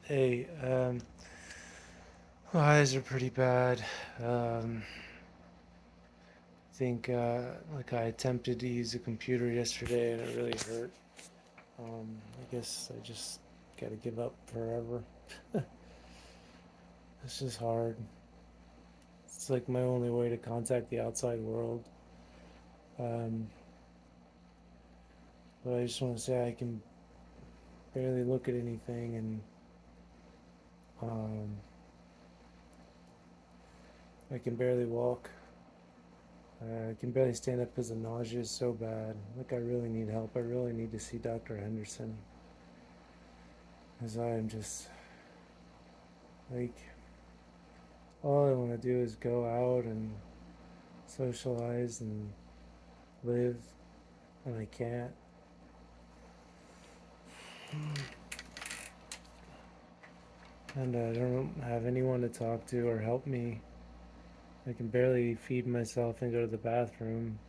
Hey, my eyes are pretty bad. Um, I think like I attempted to use a computer yesterday and it really hurt. I guess I just gotta give up forever. It's just hard. It's like my only way to contact the outside world. Um, but I just want to say I can barely look at anything and um, I can barely walk. I can barely stand up because the nausea is so bad. Like I really need help. I really need to see Dr. Henderson. As I am just like all I want to do is go out and socialize and live, and I can't. And I don't have anyone to talk to or help me. I can barely feed myself and go to the bathroom.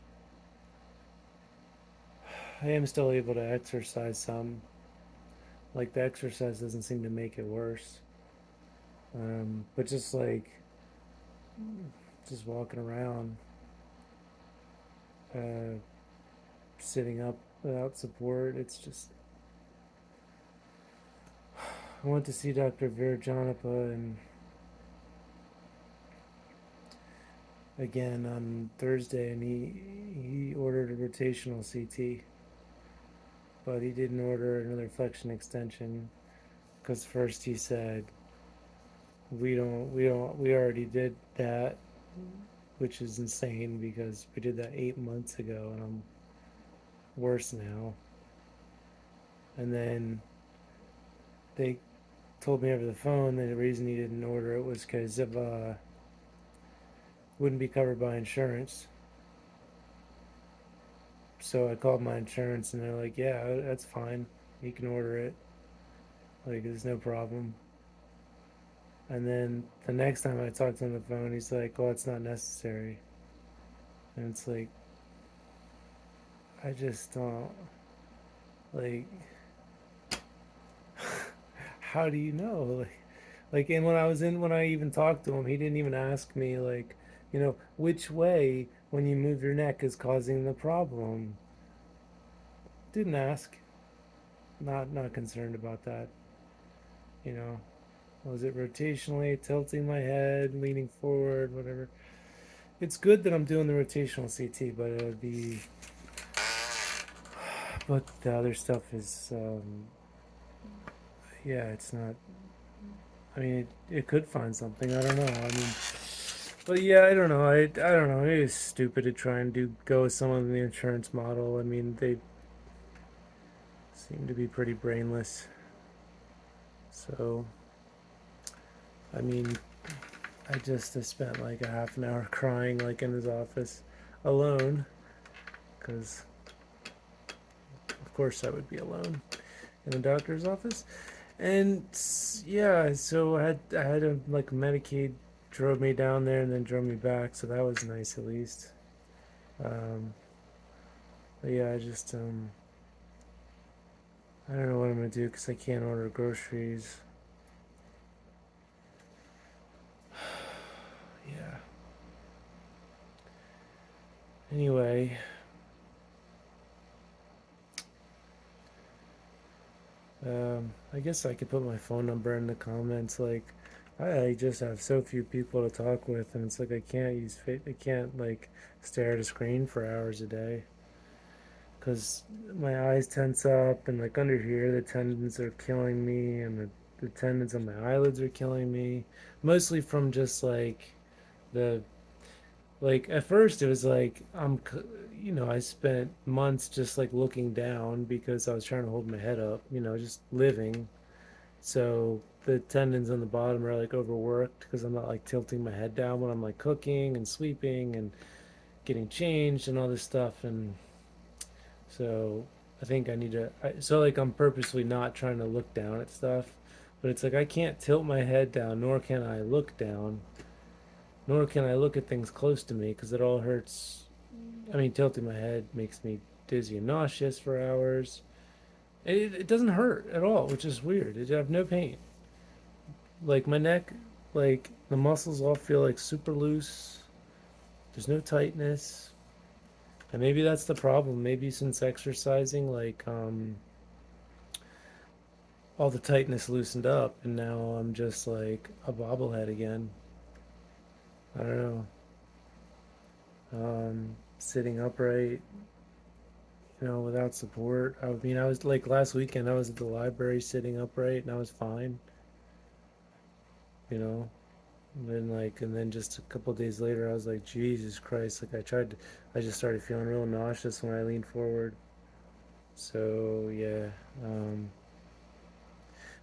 I am still able to exercise some. Like the exercise doesn't seem to make it worse. But just walking around, uh, sitting up without support, it's just. I went to see Dr. Virjanapa and again on Thursday, and he ordered a rotational CT, but he didn't order another flexion extension because first he said we already did that, which is insane because we did that 8 months ago and I'm worse now. And then they told me over the phone that the reason he didn't order it was because of wouldn't be covered by insurance. So I called my insurance and they're like, yeah, that's fine. You can order it. Like, there's no problem. And then the next time I talked to him on the phone, he's like, well, it's not necessary. And it's like, I just don't, like, how do you know? And when I even talked to him, he didn't even ask me, like, which way when you move your neck is causing the problem. Didn't ask. Not concerned about that, you know. Was it rotationally, tilting my head, leaning forward, whatever? It's good that I'm doing the rotational CT, but it would be. But the other stuff is, yeah, it's not. I mean, it could find something. I don't know. I mean, but yeah, I don't know. I don't know. It is stupid to try and go with someone in the insurance model. I mean, they seem to be pretty brainless. So, I mean, I just spent like a half an hour crying like in his office alone because of course I would be alone in the doctor's office. And yeah, so I had a like Medicaid drove me down there and then drove me back, so that was nice at least. Um, but yeah, I don't know what I'm gonna do because I can't order groceries. Yeah. Anyway, I guess I could put my phone number in the comments. Like, I just have so few people to talk with, and it's like I can't like stare at a screen for hours a day because my eyes tense up, and like under here, the tendons are killing me, and the tendons on my eyelids are killing me, mostly from just the like at first it was like I spent months just like looking down because I was trying to hold my head up, just living. So the tendons on the bottom are like overworked because I'm not like tilting my head down when I'm like cooking and sweeping and getting changed and all this stuff. And so I think I need to. So like I'm purposely not trying to look down at stuff, but it's like I can't tilt my head down, nor can I look down, nor can I look at things close to me because it all hurts. I mean, tilting my head makes me dizzy and nauseous for hours. It doesn't hurt at all, which is weird. I have no pain. like my neck, like the muscles all feel like super loose. There's no tightness. And maybe that's the problem. Maybe since exercising, like all the tightness loosened up, and now I'm just like a bobblehead again. I don't know. Sitting upright, without support. I mean, I was like last weekend. I was at the library sitting upright, and I was fine. You know, and then just a couple days later, I was like, Jesus Christ! Like I just started feeling real nauseous when I leaned forward. So yeah. Um,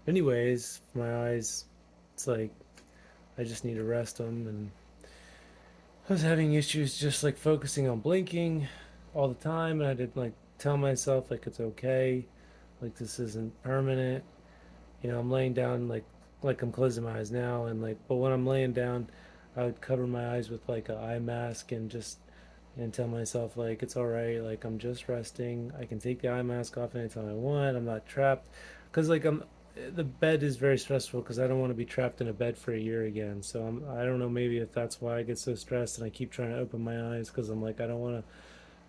Anyways, my eyes, it's like I just need to rest them, and I was having issues just like focusing on blinking all the time, and I did like tell myself like it's okay, like this isn't permanent. I'm laying down like I'm closing my eyes now, and like but when I'm laying down, I would cover my eyes with like an eye mask and tell myself like it's all right, like I'm just resting. I can take the eye mask off anytime I want. I'm not trapped, because like I'm the bed is very stressful because I don't want to be trapped in a bed for a year again. So I don't know, maybe if that's why I get so stressed and I keep trying to open my eyes, because I'm like I don't want to.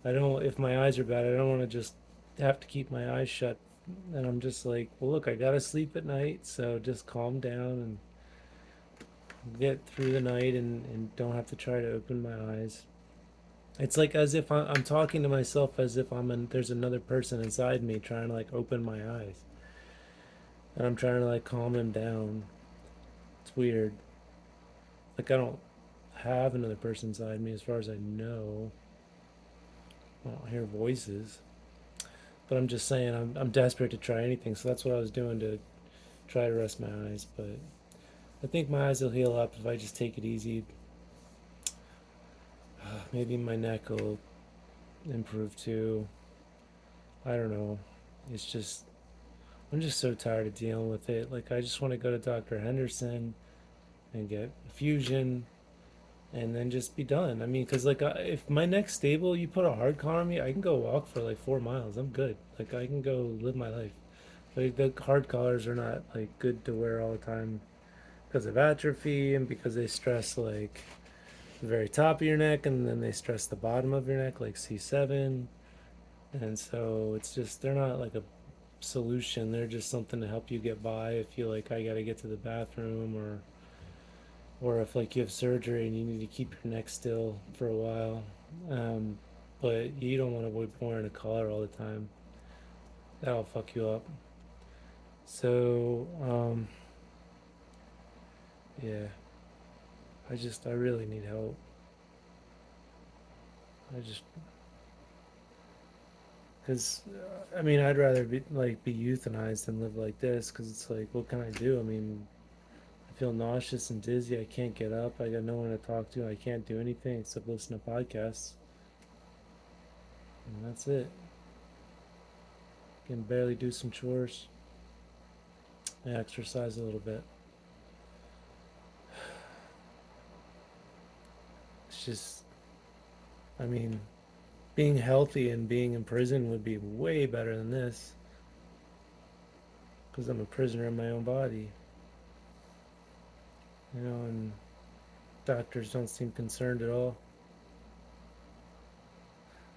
I don't, if my eyes are bad, I don't want to just have to keep my eyes shut. And I'm just like, well, look, I gotta sleep at night, so just calm down and get through the night and don't have to try to open my eyes. It's like as if I'm talking to myself as if there's another person inside me trying to like open my eyes, and I'm trying to like calm him down. It's weird. Like I don't have another person inside me as far as I know. I don't hear voices, but I'm just saying I'm desperate to try anything. So that's what I was doing to try to rest my eyes. But I think my eyes will heal up if I just take it easy. Maybe my neck will improve too. I don't know. It's just I'm just so tired of dealing with it. Like I just want to go to Dr. Henderson and get a fusion and then just be done. I mean, because like if my neck's stable, you put a hard collar on me, I can go walk for like 4 miles. I'm good. Like I can go live my life. Like the hard collars are not like good to wear all the time because of atrophy and because they stress like the very top of your neck and then they stress the bottom of your neck like C7. And so it's just they're not like a solution. They're just something to help you get by if you like I got to get to the bathroom, or if like you have surgery and you need to keep your neck still for a while. Um, but you don't want to be wearing a collar all the time. That'll fuck you up. So yeah, I really need help. I just because I mean I'd rather be euthanized than live like this, because it's like what can I do? I mean I feel nauseous and dizzy. I can't get up. I got no one to talk to. I can't do anything except listen to podcasts. And that's it. Can barely do some chores. I exercise a little bit. It's just, I mean, being healthy and being in prison would be way better than this, because I'm a prisoner in my own body, and doctors don't seem concerned at all.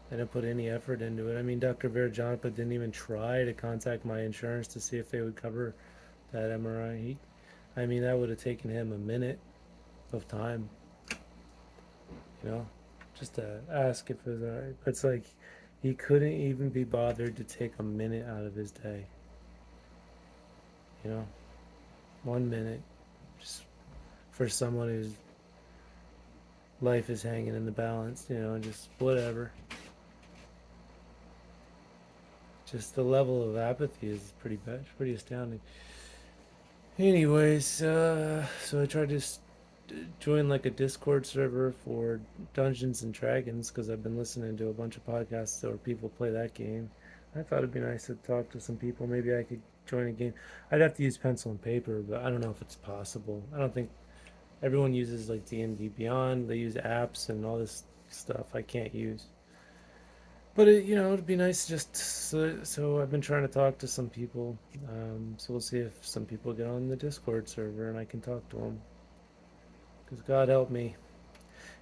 They didn't put any effort into it. I mean, Dr. Verajanpa didn't even try to contact my insurance to see if they would cover that MRI. I mean, that would have taken him a minute of time, you know, just to ask if it was alright. But it's like he couldn't even be bothered to take a minute out of his day, you know, 1 minute, just for someone whose life is hanging in the balance, just whatever. Just the level of apathy is pretty bad, pretty astounding. Anyways, so I tried to join like a Discord server for Dungeons and Dragons, because I've been listening to a bunch of podcasts where people play that game. I thought it'd be nice to talk to some people. Maybe I could join a game. I'd have to use pencil and paper, but I don't know if it's possible. I don't think everyone uses like D&D Beyond. They use apps and all this stuff I can't use. But it'd be nice just so I've been trying to talk to some people. So we'll see if some people get on the Discord server and I can talk to them. Because God help me.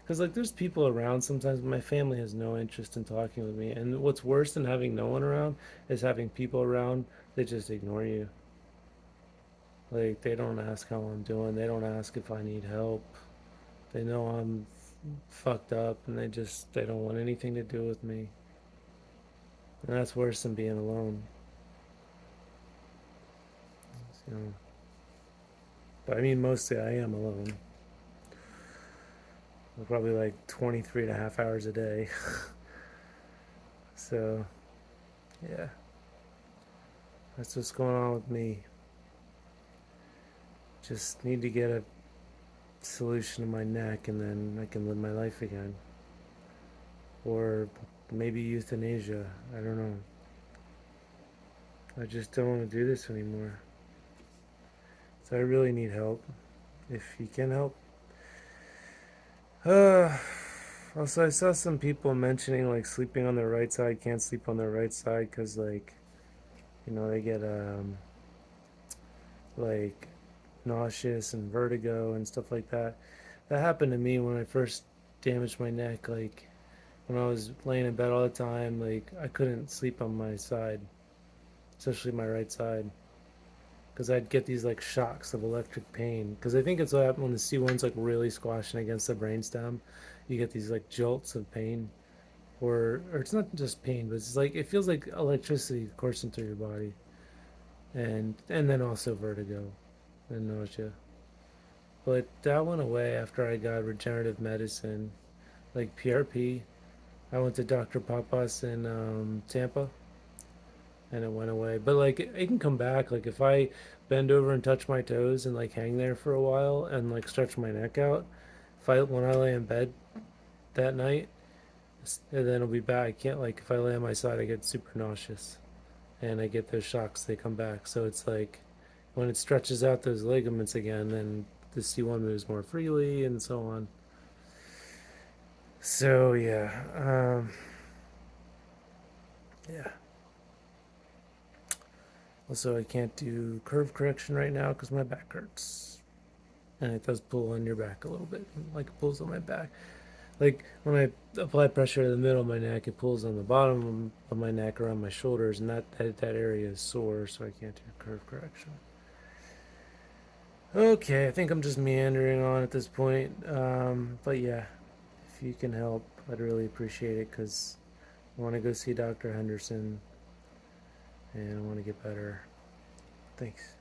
Because like there's people around sometimes, but my family has no interest in talking with me. And what's worse than having no one around is having people around that just ignore you. Like they don't ask how I'm doing. They don't ask if I need help. They know I'm fucked up, and they don't want anything to do with me. And that's worse than being alone. You know. But I mean, mostly I am alone. Probably like 23 and a half hours a day. So, yeah, that's what's going on with me. Just need to get a solution to my neck and then I can live my life again. Or maybe euthanasia. I don't know. I just don't want to do this anymore. So I really need help. If you can help. Uh, Also, I saw some people mentioning like sleeping on their right side can't sleep on their right side because like they get like nauseous and vertigo and stuff like that. That happened to me when I first damaged my neck. Like when I was laying in bed all the time, like I couldn't sleep on my side, especially my right side, because I'd get these like shocks of electric pain. Because I think it's what happened when the C1's like really squashing against the brainstem. You get these like jolts of pain, or it's not just pain, but it's like it feels like electricity coursing through your body, and then also vertigo and nausea. But that went away after I got regenerative medicine, like PRP. I went to Dr. Papas in Tampa, and it went away. But like it can come back. Like if I bend over and touch my toes and like hang there for a while and like stretch my neck out, if I when I lay in bed that night, and then it'll be back. I can't like if I lay on my side, I get super nauseous and I get those shocks. They come back. So it's like when it stretches out those ligaments again, then the C1 moves more freely and so on. So yeah. Also, I can't do curve correction right now because my back hurts, and it does pull on your back a little bit, like it pulls on my back. Like when I apply pressure to the middle of my neck, it pulls on the bottom of my neck around my shoulders, and that area is sore, so I can't do curve correction. Okay, I think I'm just meandering on at this point. But yeah, if you can help, I'd really appreciate it because I want to go see Dr. Henderson and I want to get better. Thanks.